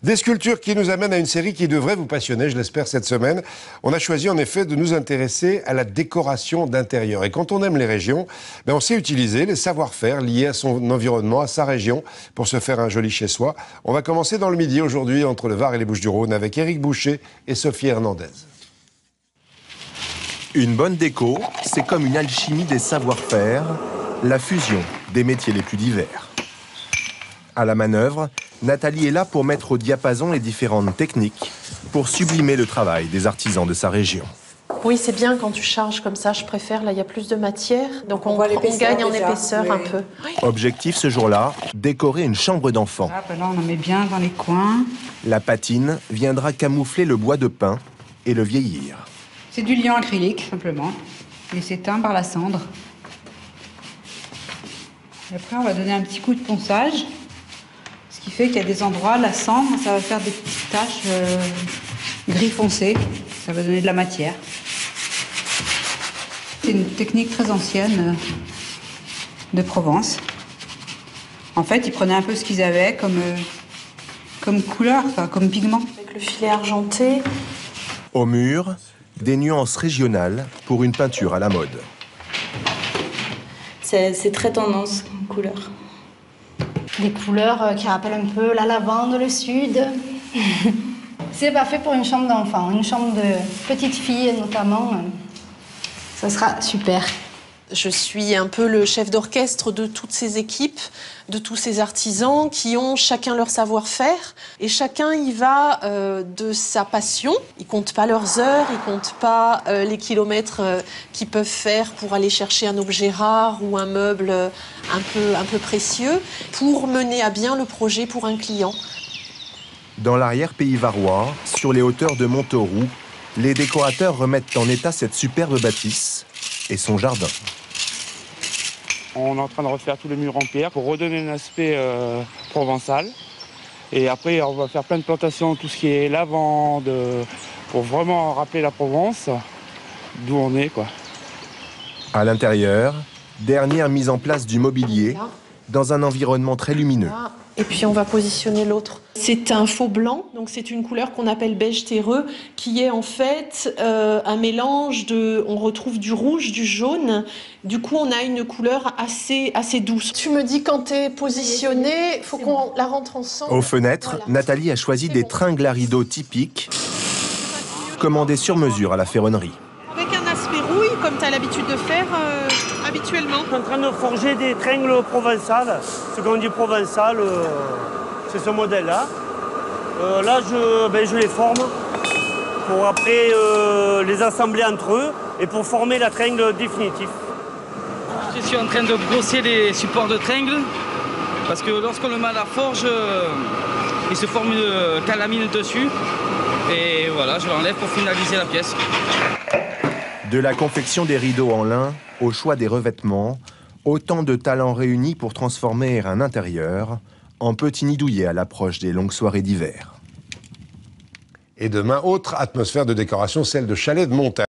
Des sculptures qui nous amènent à une série qui devrait vous passionner, je l'espère, cette semaine. On a choisi en effet de nous intéresser à la décoration d'intérieur. Et quand on aime les régions, on sait utiliser les savoir-faire liés à son environnement, à sa région, pour se faire un joli chez-soi. On va commencer dans le Midi aujourd'hui, entre le Var et les Bouches-du-Rhône, avec Éric Boucher et Sophie Hernandez. Une bonne déco, c'est comme une alchimie des savoir-faire, la fusion des métiers les plus divers. À la manœuvre, Nathalie est là pour mettre au diapason les différentes techniques pour sublimer le travail des artisans de sa région. Oui, c'est bien quand tu charges comme ça, je préfère. Là, il y a plus de matière, donc on gagne en épaisseur un peu. Oui. Objectif ce jour-là, décorer une chambre d'enfant. Là, on en met bien dans les coins. La patine viendra camoufler le bois de pin et le vieillir. C'est du liant acrylique, simplement. Et c'est teint par la cendre. Et après, on va donner un petit coup de ponçage. Ce qui fait qu'il y a des endroits, la cendre, ça va faire des petites taches gris foncé. Ça va donner de la matière. C'est une technique très ancienne de Provence. En fait, ils prenaient un peu ce qu'ils avaient comme couleur, comme pigment. Avec le filet argenté. Au mur, des nuances régionales pour une peinture à la mode. C'est très tendance comme couleur. Des couleurs qui rappellent un peu la lavande, le sud. C'est parfait pour une chambre d'enfant, une chambre de petite fille notamment. Ça sera super. Je suis un peu le chef d'orchestre de toutes ces équipes, de tous ces artisans qui ont chacun leur savoir-faire. Et chacun y va de sa passion. Ils comptent pas leurs heures, ils comptent pas les kilomètres qu'ils peuvent faire pour aller chercher un objet rare ou un meuble un peu précieux pour mener à bien le projet pour un client. Dans l'arrière-pays varois, sur les hauteurs de Montauroux, les décorateurs remettent en état cette superbe bâtisse et son jardin. On est en train de refaire tous les murs en pierre pour redonner un aspect provençal. Et après, on va faire plein de plantations, tout ce qui est lavande, pour vraiment rappeler la Provence, d'où on est, quoi. À l'intérieur, dernière mise en place du mobilier, dans un environnement très lumineux. Et puis on va positionner l'autre. C'est un faux blanc, donc c'est une couleur qu'on appelle beige terreux, qui est en fait un mélange de... On retrouve du rouge, du jaune. Du coup, on a une couleur assez douce. Tu me dis quand t'es positionné, il faut qu'on la rentre ensemble. Aux fenêtres, voilà. Nathalie a choisi des tringles à rideaux typiques, commandés sur mesure à la ferronnerie. Avec un aspect rouille, comme tu as l'habitude de faire habituellement. Je suis en train de forger des tringles provençales. Ce qu'on dit provençal, c'est ce modèle-là. Là, je les forme pour après les assembler entre eux et pour former la tringle définitive. Je suis en train de brosser les supports de tringle parce que lorsqu'on le met à la forge, il se forme une calamine dessus. Et voilà, je l'enlève pour finaliser la pièce. De la confection des rideaux en lin au choix des revêtements, autant de talents réunis pour transformer un intérieur en petit nid douillet à l'approche des longues soirées d'hiver. Et demain, autre atmosphère de décoration, celle de chalets de montagne.